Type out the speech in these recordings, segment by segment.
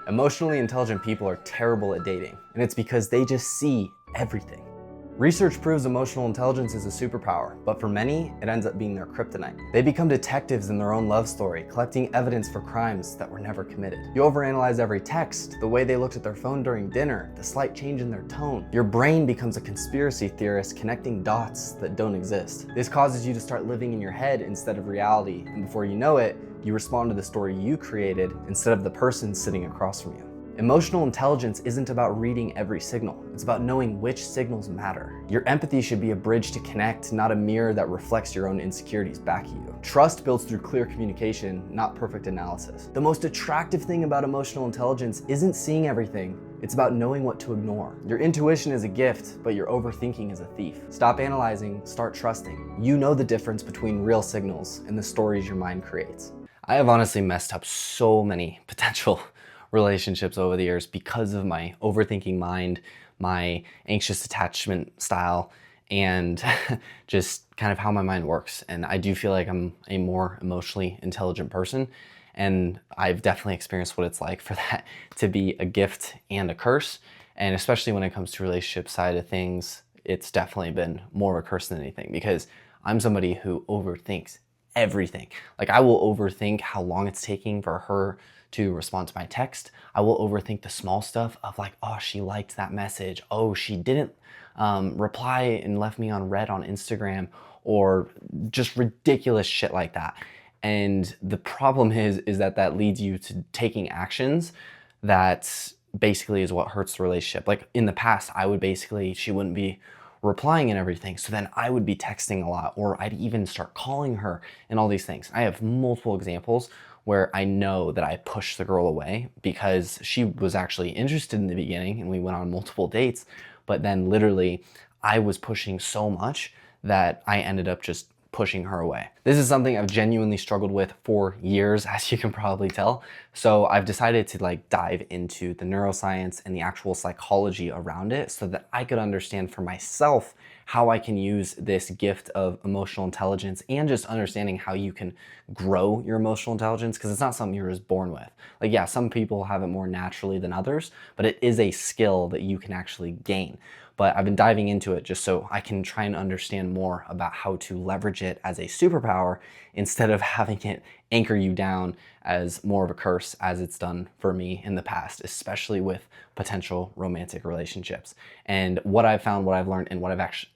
Emotionally intelligent people are terrible at dating, and it's because they just see everything. Research proves emotional intelligence is a superpower, but for many, it ends up being their kryptonite. They become detectives in their own love story, collecting evidence for crimes that were never committed. You overanalyze every text, the way they looked at their phone during dinner, the slight change in their tone. Your brain becomes a conspiracy theorist connecting dots that don't exist. This causes you to start living in your head instead of reality, and before you know it, you respond to the story you created instead of the person sitting across from you. Emotional intelligence isn't about reading every signal. It's about knowing which signals matter. Your empathy should be a bridge to connect, not a mirror that reflects your own insecurities back at you. Trust builds through clear communication, not perfect analysis. The most attractive thing about emotional intelligence isn't seeing everything. It's about knowing what to ignore. Your intuition is a gift, but your overthinking is a thief. Stop analyzing, start trusting. You know the difference between real signals and the stories your mind creates. I have honestly messed up so many potential relationships over the years because of my overthinking mind, my anxious attachment style, and just kind of how my mind works. And I do feel like I'm a more emotionally intelligent person, and I've definitely experienced what it's like for that to be a gift and a curse. And especially when it comes to relationship side of things, it's definitely been more of a curse than anything, because I'm somebody who overthinks everything. Like, I will overthink how long it's taking for her to respond to my text. I will overthink the small stuff of like, oh, she liked that message. Oh, she didn't reply and left me on read on Instagram, or just ridiculous shit like that. And the problem is that leads you to taking actions that basically is what hurts the relationship. Like in the past, she wouldn't be replying and everything, so then I would be texting a lot, or I'd even start calling her and all these things. I have multiple examples where I know that I pushed the girl away because she was actually interested in the beginning and we went on multiple dates, but then literally I was pushing so much that I ended up just pushing her away. This is something I've genuinely struggled with for years, as you can probably tell. So I've decided to dive into the neuroscience and the actual psychology around it so that I could understand for myself how I can use this gift of emotional intelligence, and just understanding how you can grow your emotional intelligence, because it's not something you're just born with. Like, yeah, some people have it more naturally than others, but it is a skill that you can actually gain. But I've been diving into it just so I can try and understand more about how to leverage it as a superpower instead of having it anchor you down as more of a curse, as it's done for me in the past, especially with potential romantic relationships. And what I've found, what I've learned, and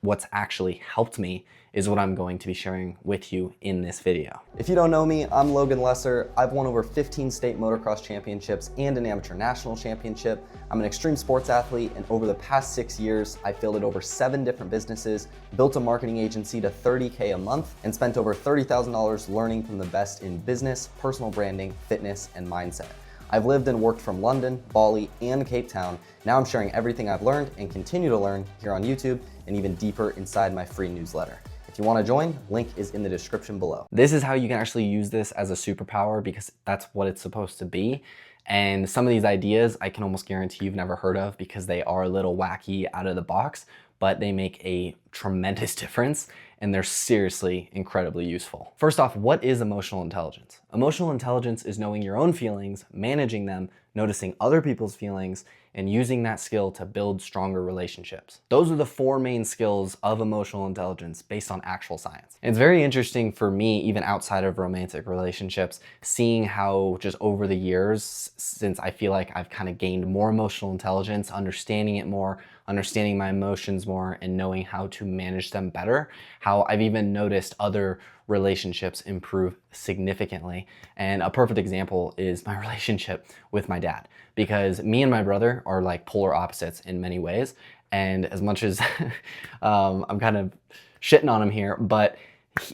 what's actually helped me is what I'm going to be sharing with you in this video. If you don't know me, I'm Logan Lesser. I've won over 15 state motocross championships and an amateur national championship. I'm an extreme sports athlete, and over the past 6 years, I fielded over 7 different businesses, built a marketing agency to $30K a month, and spent over $30,000 learning from the best in business, personal branding, fitness, and mindset. I've lived and worked from London, Bali, and Cape Town. Now I'm sharing everything I've learned and continue to learn here on YouTube, and even deeper inside my free newsletter. If you want to join, link is in the description below. This is how you can actually use this as a superpower, because that's what it's supposed to be. And some of these ideas I can almost guarantee you've never heard of, because they are a little wacky out of the box, but they make a tremendous difference, and they're seriously incredibly useful. First off, what is emotional intelligence? Emotional intelligence is knowing your own feelings, managing them, noticing other people's feelings, and using that skill to build stronger relationships. Those are the 4 main skills of emotional intelligence based on actual science. And it's very interesting for me, even outside of romantic relationships, seeing how just over the years, since I feel like I've kind of gained more emotional intelligence, understanding it more, understanding my emotions more, and knowing how to manage them better, how I've even noticed other relationships improve significantly. And a perfect example is my relationship with my dad, because me and my brother are like polar opposites in many ways. And as much as I'm kind of shitting on him here, but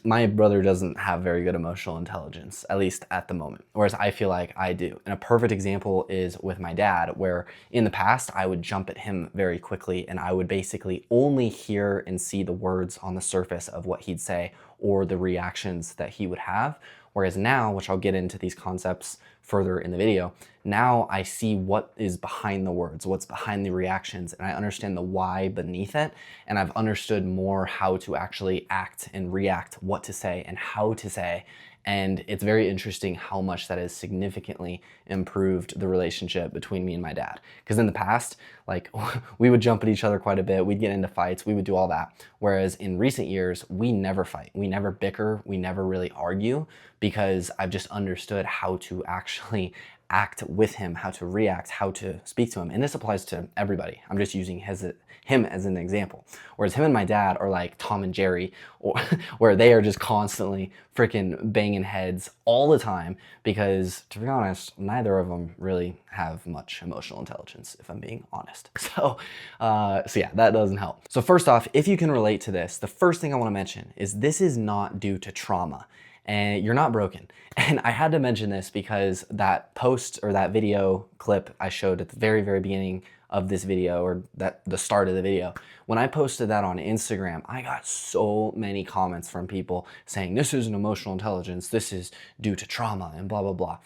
my brother doesn't have very good emotional intelligence, at least at the moment, whereas I feel like I do. And a perfect example is with my dad, where in the past I would jump at him very quickly, and I would basically only hear and see the words on the surface of what he'd say or the reactions that he would have. Whereas now, which I'll get into these concepts further in the video, now I see what is behind the words, what's behind the reactions, and I understand the why beneath it. And I've understood more how to actually act and react, what to say and how to say. And it's very interesting how much that has significantly improved the relationship between me and my dad. Because in the past, like we would jump at each other quite a bit, we'd get into fights, we would do all that. Whereas in recent years, we never fight, we never bicker, we never really argue, because I've just understood how to actually act with him, how to react, how to speak to him. And this applies to everybody. I'm just using him as an example. Whereas him and my dad are like Tom and Jerry, or where they are just constantly freaking banging heads all the time, because to be honest, neither of them really have much emotional intelligence, if I'm being honest. So yeah, that doesn't help. So first off, if you can relate to this, the first thing I want to mention is this is not due to trauma. And you're not broken. And I had to mention this because that post or that video clip I showed at the very, very beginning of this video, or the start of the video, when I posted that on Instagram, I got so many comments from people saying, this isn't emotional intelligence, this is due to trauma and blah, blah, blah.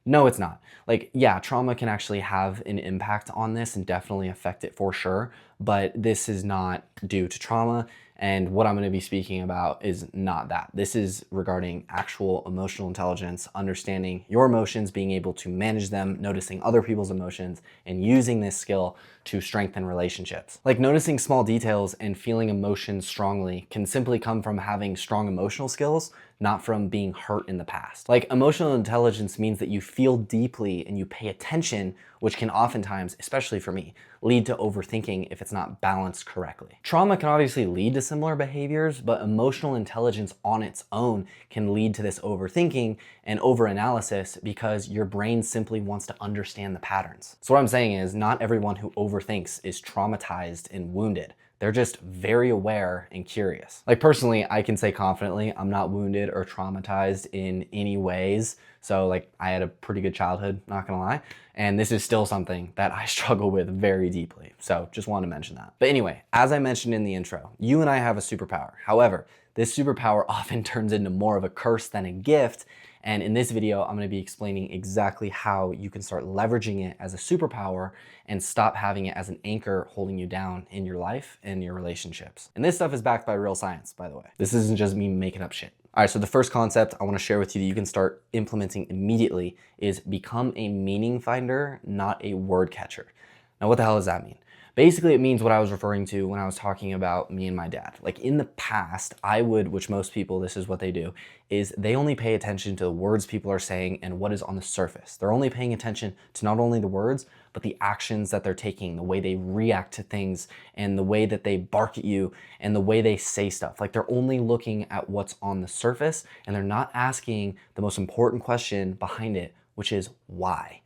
No, it's not. Like, yeah, trauma can actually have an impact on this and definitely affect it for sure, but this is not due to trauma. And what I'm going to be speaking about is not that. This is regarding actual emotional intelligence, understanding your emotions, being able to manage them, noticing other people's emotions, and using this skill to strengthen relationships. Like noticing small details and feeling emotions strongly can simply come from having strong emotional skills, not from being hurt in the past. Like emotional intelligence means that you feel deeply and you pay attention, which can oftentimes, especially for me, lead to overthinking if it's not balanced correctly. Trauma can obviously lead to similar behaviors, but emotional intelligence on its own can lead to this overthinking and overanalysis because your brain simply wants to understand the patterns. So what I'm saying is not everyone who overthinks is traumatized and wounded. They're just very aware and curious. Like personally, I can say confidently, I'm not wounded or traumatized in any ways. So like I had a pretty good childhood, not gonna lie. And this is still something that I struggle with very deeply. So just wanted to mention that. But anyway, as I mentioned in the intro, you and I have a superpower. However, this superpower often turns into more of a curse than a gift. And in this video, I'm gonna be explaining exactly how you can start leveraging it as a superpower and stop having it as an anchor holding you down in your life and your relationships. And this stuff is backed by real science, by the way. This isn't just me making up shit. All right, so the first concept I wanna share with you that you can start implementing immediately is become a meaning finder, not a word catcher. Now, what the hell does that mean? Basically, it means what I was referring to when I was talking about me and my dad. Like in the past, I would, which most people, this is what they do, is they only pay attention to the words people are saying and what is on the surface. They're only paying attention to not only the words, but the actions that they're taking, the way they react to things, and the way that they bark at you, and the way they say stuff. Like they're only looking at what's on the surface, and they're not asking the most important question behind it, which is why.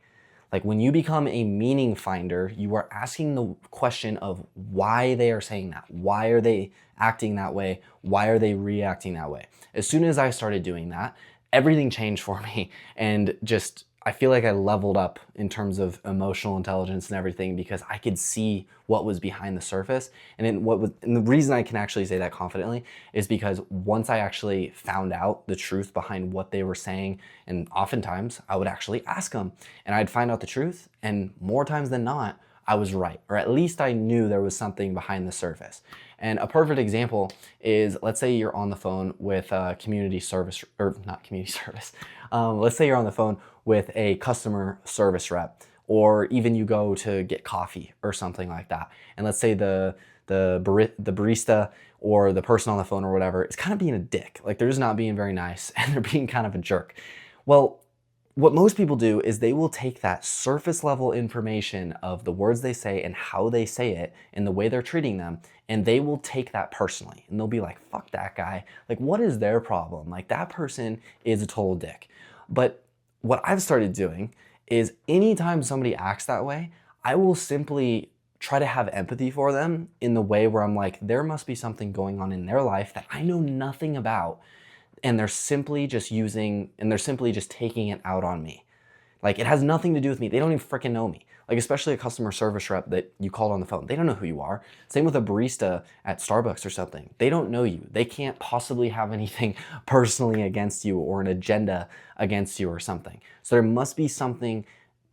Like when you become a meaning finder, you are asking the question of why they are saying that. Why are they acting that way? Why are they reacting that way? As soon as I started doing that, everything changed for me, and just I feel like I leveled up in terms of emotional intelligence and everything because I could see what was behind the surface. And the reason I can actually say that confidently is because once I actually found out the truth behind what they were saying, and oftentimes I would actually ask them and I'd find out the truth, and more times than not, I was right, or at least I knew there was something behind the surface. And a perfect example is, let's say you're on the phone with a community service, or not community service. Let's say you're on the phone with a customer service rep, or even you go to get coffee or something like that. And let's say the barista or the person on the phone or whatever is kind of being a dick. Like they're just not being very nice and they're being kind of a jerk. Well, what most people do is they will take that surface level information of the words they say and how they say it and the way they're treating them, and they will take that personally. And they'll be like, fuck that guy. Like, what is their problem? Like, that person is a total dick. But what I've started doing is anytime somebody acts that way, I will simply try to have empathy for them in the way where I'm like, there must be something going on in their life that I know nothing about. And they're simply just taking it out on me. Like it has nothing to do with me. They don't even freaking know me. Like especially a customer service rep that you called on the phone. They don't know who you are. Same with a barista at Starbucks or something. They don't know you. They can't possibly have anything personally against you or an agenda against you or something. So there must be something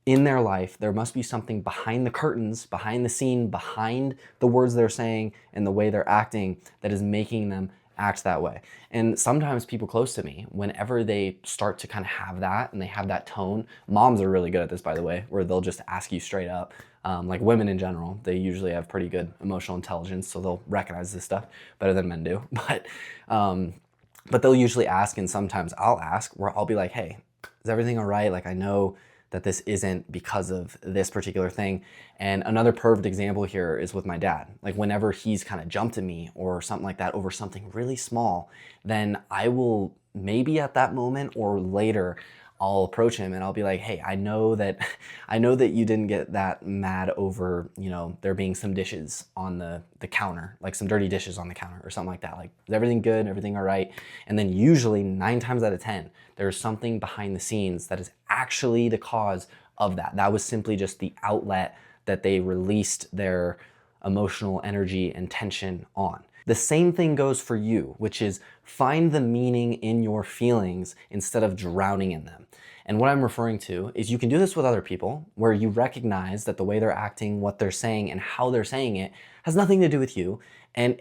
in their life. There must be something behind the curtains, behind the scene, behind the words they're saying and the way they're acting that is making them act that way. And sometimes people close to me, whenever they start to kind of have that and they have that tone, moms are really good at this, by the way, where they'll just ask you straight up. Like women in general, they usually have pretty good emotional intelligence, so they'll recognize this stuff better than men do. But they'll usually ask, and sometimes I'll ask, where I'll be like, hey, is everything all right? Like, I know that this isn't because of this particular thing. And another perfect example here is with my dad. Like whenever he's kind of jumped at me or something like that over something really small, then I will maybe at that moment or later, I'll approach him and I'll be like, hey, I know that you didn't get that mad over, there being some dishes on the counter, like some dirty dishes on the counter or something like that. Like, is everything good? Everything all right? And then usually 9 times out of 10, there's something behind the scenes that is actually the cause of that. That was simply just the outlet that they released their emotional energy and tension on. The same thing goes for you, which is find the meaning in your feelings instead of drowning in them. And what I'm referring to is you can do this with other people where you recognize that the way they're acting, what they're saying, and how they're saying it has nothing to do with you. And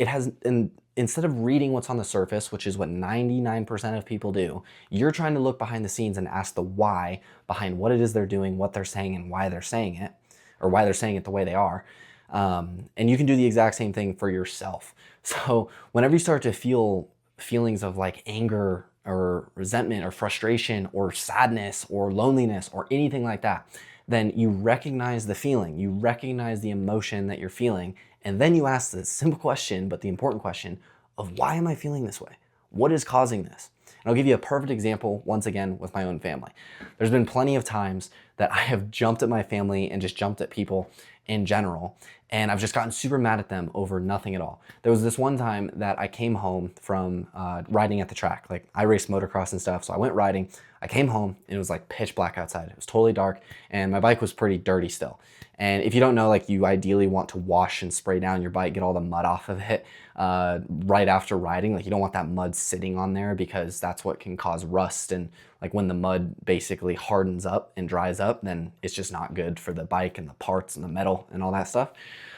instead of reading what's on the surface, which is what 99% of people do, you're trying to look behind the scenes and ask the why behind what it is they're doing, what they're saying, and why they're saying it, or why they're saying it the way they are. And you can do the exact same thing for yourself. So whenever you start to feel feelings of like anger or resentment or frustration or sadness or loneliness or anything like that, then you recognize the feeling, you recognize the emotion that you're feeling, and then you ask the simple question, but the important question of why am I feeling this way? What is causing this? And I'll give you a perfect example once again with my own family. There's been plenty of times that I have jumped at my family and just jumped at people in general, and I've just gotten super mad at them over nothing at all. There was this one time that I came home from riding at the track. Like, I race motocross and stuff, so I went riding. I came home and it was like pitch black outside. It was totally dark and my bike was pretty dirty still. And if you don't know, like, you ideally want to wash and spray down your bike, get all the mud off of it right after riding. Like, you don't want that mud sitting on there because that's what can cause rust. And like when the mud basically hardens up and dries up, then it's just not good for the bike and the parts and the metal and all that stuff.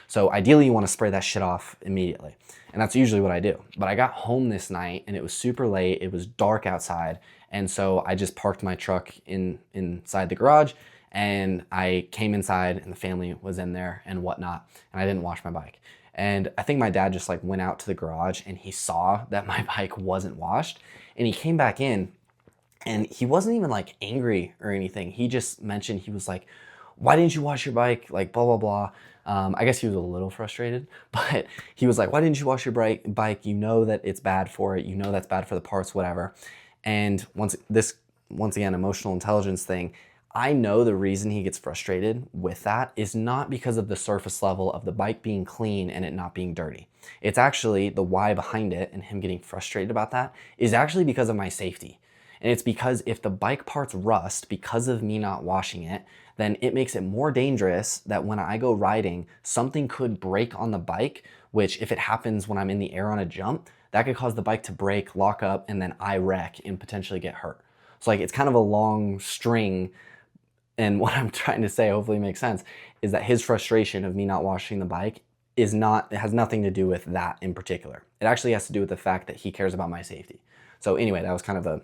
So ideally you want to spray that shit off immediately. And that's usually what I do. But I got home this night and it was super late. It was dark outside. And so I just parked my truck inside the garage, and I came inside and the family was in there and whatnot. And I didn't wash my bike. And I think my dad just like went out to the garage and he saw that my bike wasn't washed, and he came back in and he wasn't even like angry or anything. He just mentioned, he was like, why didn't you wash your bike? Like, blah, blah, blah. I guess he was a little frustrated, but he was like, why didn't you wash your bike? You know that it's bad for it. You know that's bad for the parts, whatever. And once again, emotional intelligence thing, I know the reason he gets frustrated with that is not because of the surface level of the bike being clean and it not being dirty. It's actually the why behind it, and him getting frustrated about that is actually because of my safety. And it's because if the bike parts rust because of me not washing it, then it makes it more dangerous that when I go riding, something could break on the bike, which if it happens when I'm in the air on a jump, that could cause the bike to break, lock up, and then I wreck and potentially get hurt. So like, it's kind of a long string. And what I'm trying to say, hopefully makes sense, is that his frustration of me not washing the bike it has nothing to do with that in particular. It actually has to do with the fact that he cares about my safety. So anyway, that was kind of a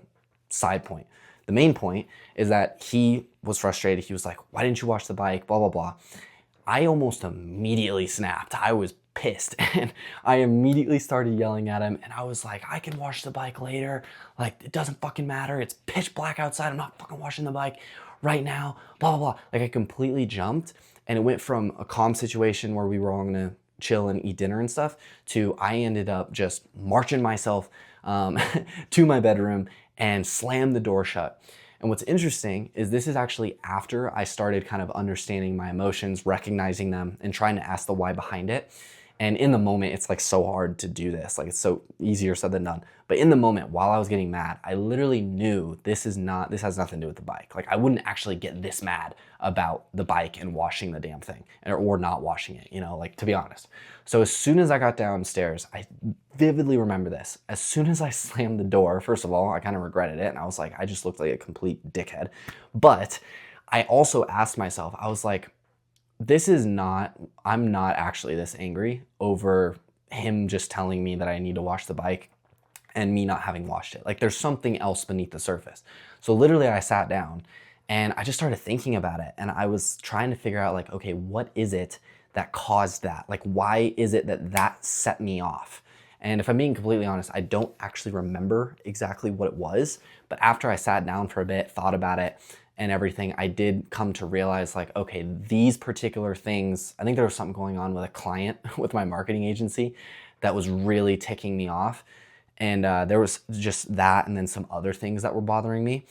side point. The main point is that he was frustrated. He was like, why didn't you wash the bike? Blah, blah, blah. I almost immediately snapped. I was pissed and I immediately started yelling at him, and I was like, I can wash the bike later. Like, it doesn't fucking matter. It's pitch black outside. I'm not fucking washing the bike right now. Blah, blah, blah. Like, I completely jumped, and it went from a calm situation where we were all gonna chill and eat dinner and stuff to I ended up just marching myself to my bedroom and slammed the door shut. And what's interesting is this is actually after I started kind of understanding my emotions, recognizing them, and trying to ask the why behind it. And in the moment, it's like so hard to do this. Like, it's so easier said than done. But in the moment, while I was getting mad, I literally knew this has nothing to do with the bike. Like, I wouldn't actually get this mad about the bike and washing the damn thing, or not washing it, like, to be honest. So as soon as I got downstairs, I vividly remember this. As soon as I slammed the door, first of all, I kind of regretted it. And I was like, I just looked like a complete dickhead. But I also asked myself, I was like, I'm not actually this angry over him just telling me that I need to wash the bike and me not having washed it. Like there's something else beneath the surface. So literally I sat down and I just started thinking about it, and I was trying to figure out like, okay, what is it that caused that? Like, why is it that that set me off? And if I'm being completely honest, I don't actually remember exactly what it was, but after I sat down for a bit, thought about it and everything, I did come to realize like, okay, these particular things, I think there was something going on with a client with my marketing agency that was really ticking me off. And there was just that and then some other things that were bothering me.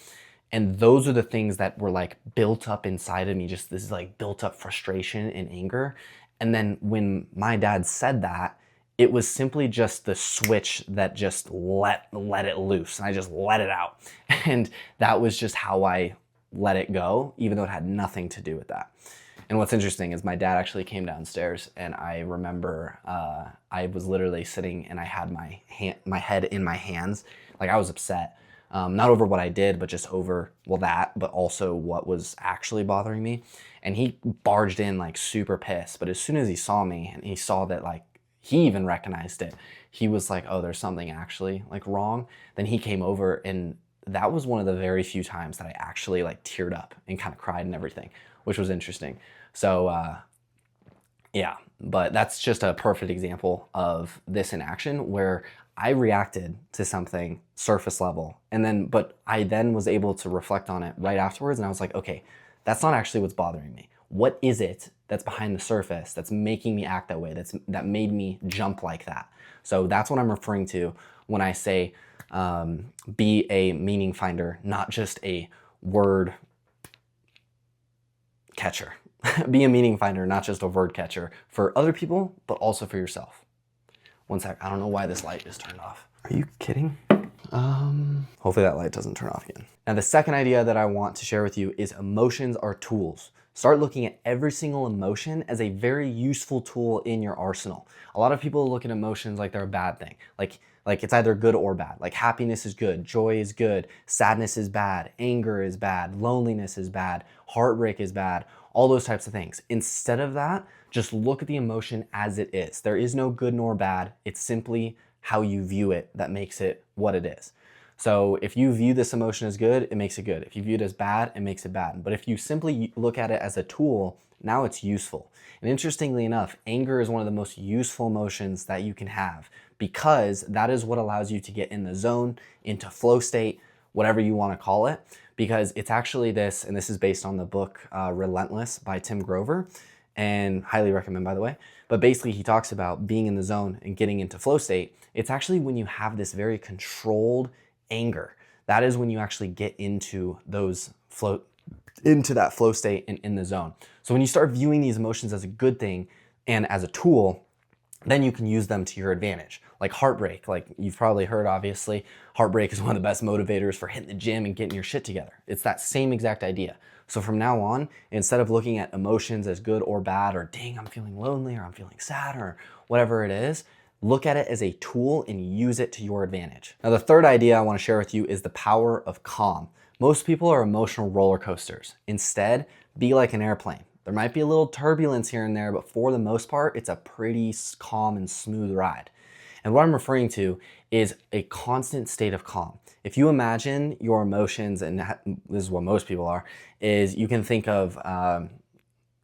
And those are the things that were like built up inside of me, just this like built up frustration and anger. And then when my dad said that, it was simply just the switch that just let it loose. And I just let it out. And that was just how I let it go, even though it had nothing to do with that. And what's interesting is my dad actually came downstairs, and I remember I was literally sitting and I had my head in my hands. Like I was upset. Not over what I did, but just over, well, that, but also what was actually bothering me. And he barged in like super pissed. But as soon as he saw me and he saw that like he even recognized it, he was like, oh, there's something actually like wrong. Then he came over, and that was one of the very few times that I actually like teared up and kind of cried and everything, which was interesting. So yeah, but that's just a perfect example of this in action, where I reacted to something surface level, but I then was able to reflect on it right afterwards, and I was like, okay, that's not actually what's bothering me. What is it that's behind the surface that's making me act that way, that made me jump like that? So that's what I'm referring to when I say be a meaning finder, not just a word catcher. Be a meaning finder, not just a word catcher for other people, but also for yourself. One sec, I don't know why this light just turned off. Are you kidding? Hopefully that light doesn't turn off again. Now the second idea that I want to share with you is emotions are tools. Start looking at every single emotion as a very useful tool in your arsenal. A lot of people look at emotions like they're a bad thing. Like it's either good or bad. Like happiness is good, joy is good, sadness is bad, anger is bad, loneliness is bad, heartbreak is bad, all those types of things. Instead of that, just look at the emotion as it is. There is no good nor bad. It's simply how you view it that makes it what it is. So if you view this emotion as good, it makes it good. If you view it as bad, it makes it bad. But if you simply look at it as a tool, now it's useful. And interestingly enough, anger is one of the most useful emotions that you can have, because that is what allows you to get in the zone, into flow state, whatever you want to call it, because it's actually this, and this is based on the book Relentless by Tim Grover, and highly recommend, by the way. But basically he talks about being in the zone and getting into flow state. It's actually when you have this very controlled anger. That is when you actually get into that flow state and in the zone. So when you start viewing these emotions as a good thing and as a tool, then you can use them to your advantage. Like heartbreak, like you've probably heard, obviously, heartbreak is one of the best motivators for hitting the gym and getting your shit together. It's that same exact idea. So from now on, instead of looking at emotions as good or bad, or dang, I'm feeling lonely, or I'm feeling sad, or whatever it is, look at it as a tool and use it to your advantage. Now, the third idea I want to share with you is the power of calm. Most people are emotional roller coasters. Instead, be like an airplane. There might be a little turbulence here and there, but for the most part, it's a pretty calm and smooth ride. And what I'm referring to is a constant state of calm. If you imagine your emotions, and this is what most people are, is you can think of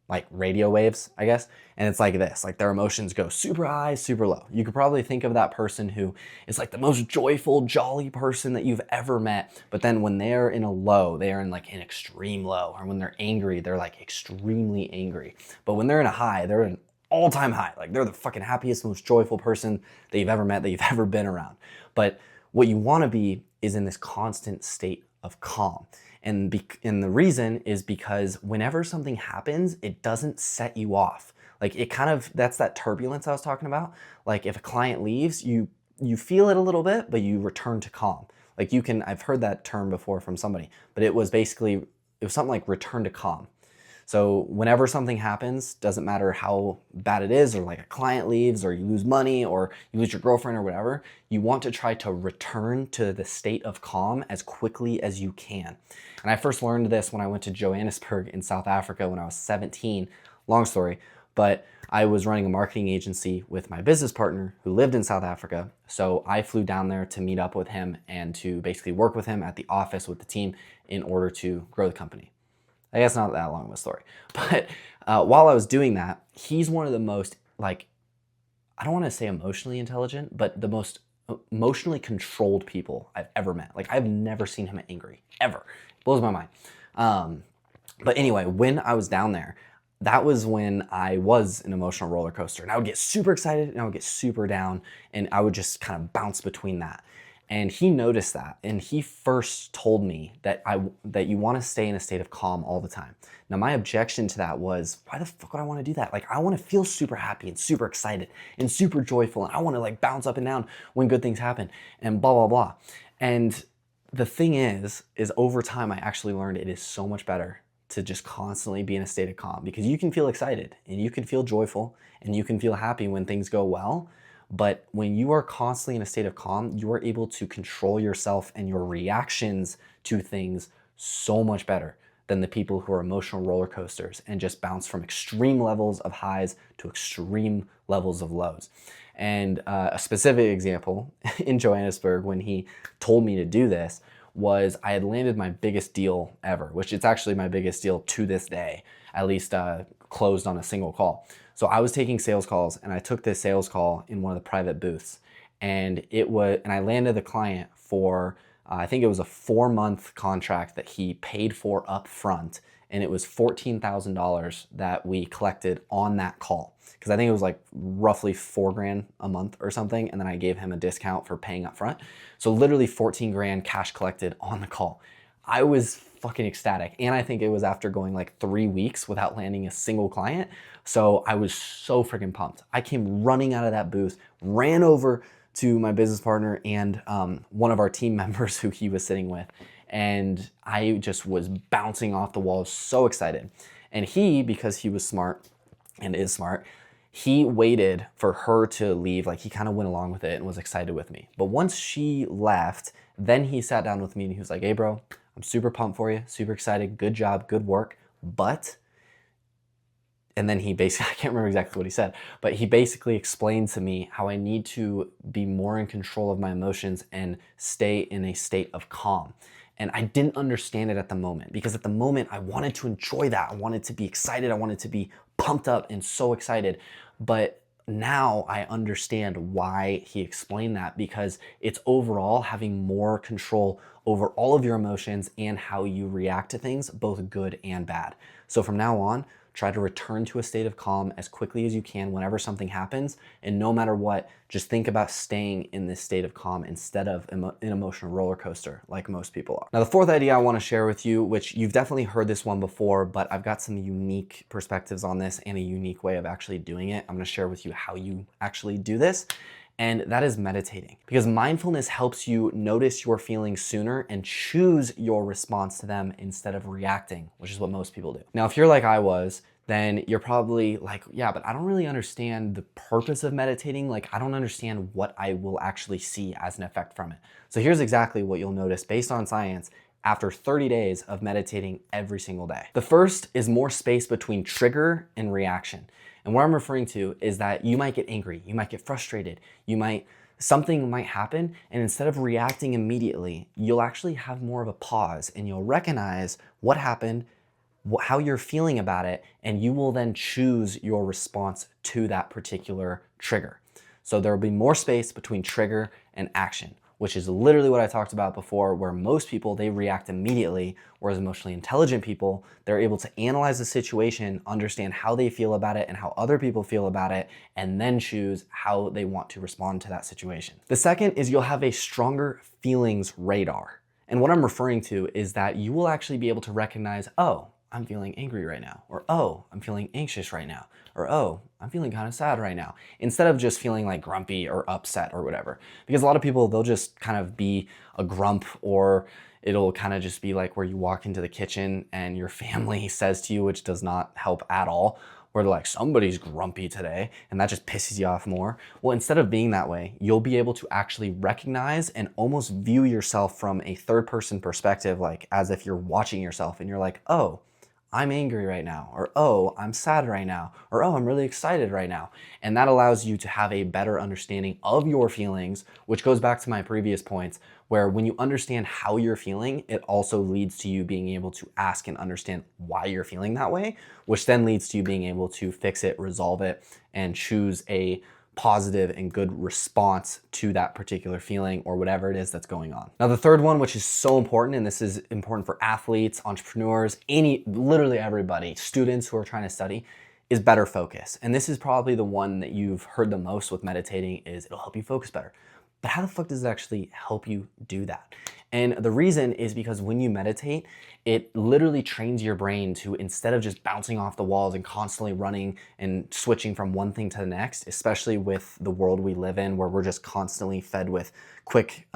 like radio waves, I guess. And it's like this, like their emotions go super high, super low. You could probably think of that person who is like the most joyful, jolly person that you've ever met. But then when they're in a low, they are in like an extreme low. Or when they're angry, they're like extremely angry. But when they're in a high, they're in all-time high. Like they're the fucking happiest, most joyful person that you've ever met, that you've ever been around. But what you want to be is in this constant state of calm. And the reason is because whenever something happens, it doesn't set you off. Like it kind of, that's that turbulence I was talking about. Like if a client leaves, you feel it a little bit, but you return to calm. Like you can, I've heard that term before from somebody, but it was something like return to calm. So whenever something happens, doesn't matter how bad it is, or like a client leaves, or you lose money, or you lose your girlfriend, or whatever, you want to try to return to the state of calm as quickly as you can. And I first learned this when I went to Johannesburg in South Africa when I was 17. Long story, but I was running a marketing agency with my business partner who lived in South Africa. So I flew down there to meet up with him and to basically work with him at the office with the team in order to grow the company. I guess not that long of a story. But while I was doing that, he's one of the most, like, I don't want to say emotionally intelligent, but the most emotionally controlled people I've ever met. Like, I've never seen him angry, ever. It blows my mind. But anyway, when I was down there, that was when I was an emotional roller coaster. And I would get super excited and I would get super down, and I would just kind of bounce between that. And he noticed that, and he first told me that you want to stay in a state of calm all the time. Now, my objection to that was, why the fuck would I want to do that? Like, I want to feel super happy and super excited and super joyful, and I want to like bounce up and down when good things happen and blah, blah, blah. And the thing is over time, I actually learned it is so much better to just constantly be in a state of calm, because you can feel excited and you can feel joyful and you can feel happy when things go well. But when you are constantly in a state of calm, you are able to control yourself and your reactions to things so much better than the people who are emotional roller coasters and just bounce from extreme levels of highs to extreme levels of lows. And a specific example in Johannesburg, when he told me to do this, was I had landed my biggest deal ever, which it's actually my biggest deal to this day, at least closed on a single call. So I was taking sales calls, and I took this sales call in one of the private booths, and I landed the client for, I think it was a 4-month contract that he paid for up front, and it was $14,000 that we collected on that call. Because I think it was like roughly $4,000 a month or something, and then I gave him a discount for paying up front. So literally 14 grand cash collected on the call. I was fucking ecstatic. And I think it was after going like 3 weeks without landing a single client. So I was so freaking pumped. I came running out of that booth, ran over to my business partner and one of our team members who he was sitting with. And I just was bouncing off the walls, so excited. And he, because he was smart and is smart, he waited for her to leave. Like, he kind of went along with it and was excited with me. But once she left, then he sat down with me and he was like, hey bro, I'm super pumped for you, super excited, good job, good work, but, and then he basically, I can't remember exactly what he said, but he basically explained to me how I need to be more in control of my emotions and stay in a state of calm. And I didn't understand it at the moment, because at the moment I wanted to enjoy that. I wanted to be excited. I wanted to be pumped up and so excited. But now I understand why he explained that, because it's overall having more control over all of your emotions and how you react to things, both good and bad. So from now on, try to return to a state of calm as quickly as you can whenever something happens. And no matter what, just think about staying in this state of calm instead of an emotional roller coaster like most people are. Now, the fourth idea I want to share with you, which you've definitely heard this one before, but I've got some unique perspectives on this and a unique way of actually doing it. I'm going to share with you how you actually do this. And that is meditating, because mindfulness helps you notice your feelings sooner and choose your response to them instead of reacting, which is what most people do. Now, if you're like I was, then you're probably like, yeah, but I don't really understand the purpose of meditating. Like, I don't understand what I will actually see as an effect from it. So here's exactly what you'll notice based on science after 30 days of meditating every single day. The first is more space between trigger and reaction. And what I'm referring to is that you might get angry, you might get frustrated, something might happen, and instead of reacting immediately, you'll actually have more of a pause and you'll recognize what happened, how you're feeling about it, and you will then choose your response to that particular trigger. So there will be more space between trigger and action, which is literally what I talked about before, where most people, they react immediately, whereas emotionally intelligent people, they're able to analyze the situation, understand how they feel about it and how other people feel about it, and then choose how they want to respond to that situation. The second is you'll have a stronger feelings radar. And what I'm referring to is that you will actually be able to recognize, oh, I'm feeling angry right now, or oh, I'm feeling anxious right now, or oh, I'm feeling kind of sad right now, instead of just feeling like grumpy or upset or whatever. Because a lot of people, they'll just kind of be a grump, or it'll kind of just be like where you walk into the kitchen and your family says to you, which does not help at all, where they're like, somebody's grumpy today, and that just pisses you off more. Well, instead of being that way, you'll be able to actually recognize and almost view yourself from a third person perspective, like as if you're watching yourself and you're like, oh, I'm angry right now, or oh, I'm sad right now, or oh, I'm really excited right now. And that allows you to have a better understanding of your feelings, which goes back to my previous points, where when you understand how you're feeling, it also leads to you being able to ask and understand why you're feeling that way, which then leads to you being able to fix it, resolve it, and choose a positive and good response to that particular feeling or whatever it is that's going on. Now, the third one, which is so important, and this is important for athletes, entrepreneurs, literally everybody, students who are trying to study, is better focus. And this is probably the one that you've heard the most with meditating, is it'll help you focus better. But how the fuck does it actually help you do that? And the reason is because when you meditate, it literally trains your brain to, instead of just bouncing off the walls and constantly running and switching from one thing to the next, especially with the world we live in where we're just constantly fed with quick,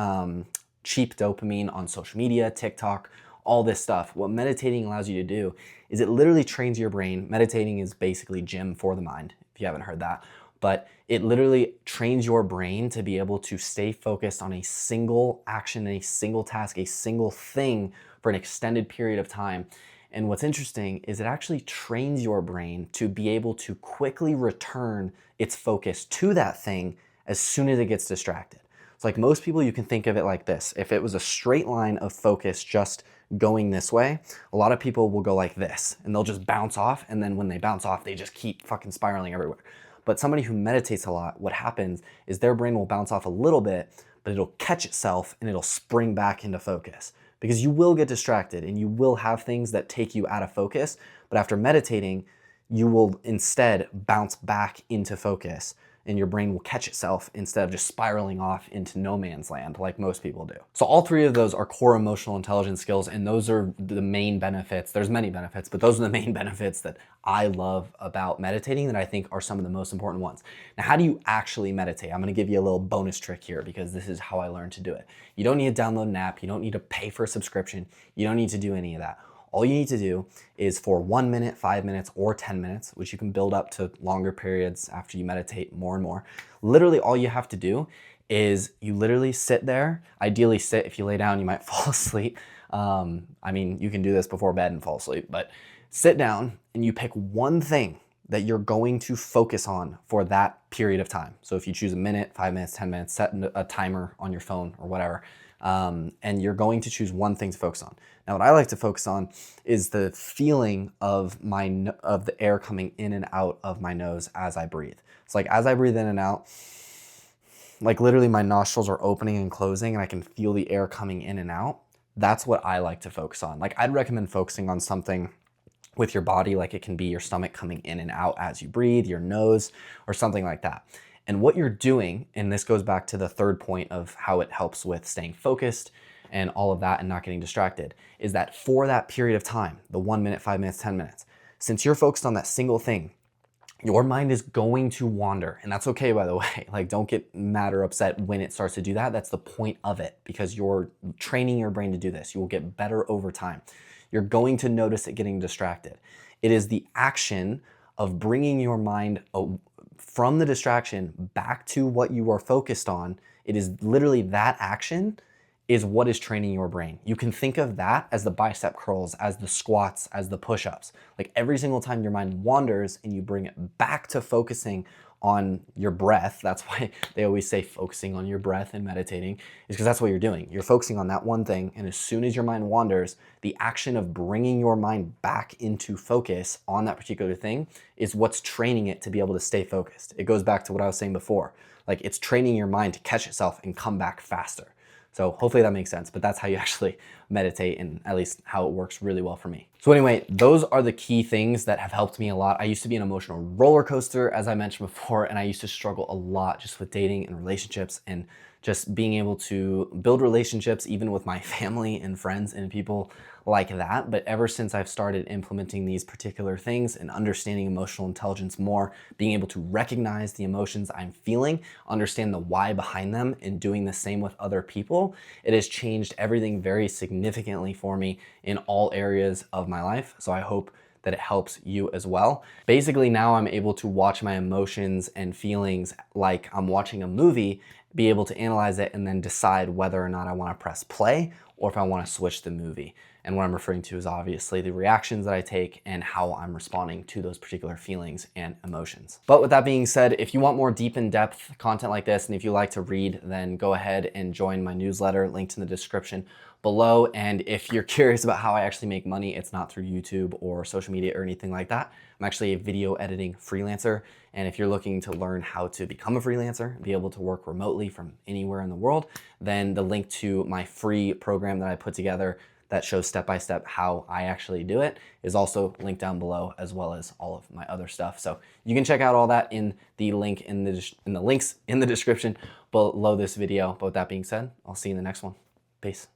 cheap dopamine on social media, TikTok, all this stuff. What meditating allows you to do is it literally trains your brain. Meditating is basically gym for the mind, if you haven't heard that. But it literally trains your brain to be able to stay focused on a single action, a single task, a single thing for an extended period of time. And what's interesting is it actually trains your brain to be able to quickly return its focus to that thing as soon as it gets distracted. It's like most people, you can think of it like this. If it was a straight line of focus just going this way, a lot of people will go like this and they'll just bounce off. And then when they bounce off, they just keep fucking spiraling everywhere. But somebody who meditates a lot, what happens is their brain will bounce off a little bit, but it'll catch itself and it'll spring back into focus. Because you will get distracted and you will have things that take you out of focus, but after meditating, you will instead bounce back into focus and your brain will catch itself instead of just spiraling off into no man's land like most people do. So all three of those are core emotional intelligence skills, and those are the main benefits. There's many benefits, but those are the main benefits that I love about meditating that I think are some of the most important ones. Now, how do you actually meditate? I'm gonna give you a little bonus trick here because this is how I learned to do it. You don't need to download an app. You don't need to pay for a subscription. You don't need to do any of that. All you need to do is for 1 minute, 5 minutes, or 10 minutes, which you can build up to longer periods after you meditate more and more. Literally all you have to do is you literally sit there. Ideally sit. If you lay down, you might fall asleep. I mean, you can do this before bed and fall asleep, but sit down and you pick one thing that you're going to focus on for that period of time. So if you choose a minute, 5 minutes, 10 minutes, set a timer on your phone or whatever, and you're going to choose one thing to focus on. Now, what I like to focus on is the feeling of the air coming in and out of my nose as I breathe. It's like as I breathe in and out, like literally my nostrils are opening and closing and I can feel the air coming in and out. That's what I like to focus on. Like I'd recommend focusing on something with your body, like it can be your stomach coming in and out as you breathe, your nose, or something like that. And what you're doing, and this goes back to the third point of how it helps with staying focused and all of that and not getting distracted, is that for that period of time, the 1 minute, 5 minutes, 10 minutes, since you're focused on that single thing, your mind is going to wander. And that's okay, by the way. Like, don't get mad or upset when it starts to do that. That's the point of it, because you're training your brain to do this. You will get better over time. You're going to notice it getting distracted. It is the action of bringing your mind from the distraction back to what you are focused on. It is literally that action is what is training your brain. You can think of that as the bicep curls, as the squats, as the push-ups. Like every single time your mind wanders and you bring it back to focusing on your breath, that's why they always say focusing on your breath and meditating, is because that's what you're doing. You're focusing on that one thing, and as soon as your mind wanders, the action of bringing your mind back into focus on that particular thing is what's training it to be able to stay focused. It goes back to what I was saying before. Like it's training your mind to catch itself and come back faster. So hopefully that makes sense, but that's how you actually meditate, and at least how it works really well for me. So anyway, those are the key things that have helped me a lot. I used to be an emotional roller coaster, as I mentioned before, and I used to struggle a lot just with dating and relationships and just being able to build relationships even with my family and friends and people like that. But ever since I've started implementing these particular things and understanding emotional intelligence more, being able to recognize the emotions I'm feeling, understand the why behind them, and doing the same with other people, it has changed everything very significantly for me in all areas of my life. So I hope that it helps you as well. Basically, now I'm able to watch my emotions and feelings like I'm watching a movie, be able to analyze it, and then decide whether or not I want to press play or if I want to switch the movie. And what I'm referring to is obviously the reactions that I take and how I'm responding to those particular feelings and emotions. But with that being said, if you want more deep in-depth content like this, and if you like to read, then go ahead and join my newsletter, linked in the description below. And if you're curious about how I actually make money, it's not through YouTube or social media or anything like that. I'm actually a video editing freelancer. And if you're looking to learn how to become a freelancer, be able to work remotely from anywhere in the world, then the link to my free program that I put together that shows step-by-step how I actually do it is also linked down below, as well as all of my other stuff. So you can check out all that in the link in the links in the description below this video. But with that being said, I'll see you in the next one. Peace.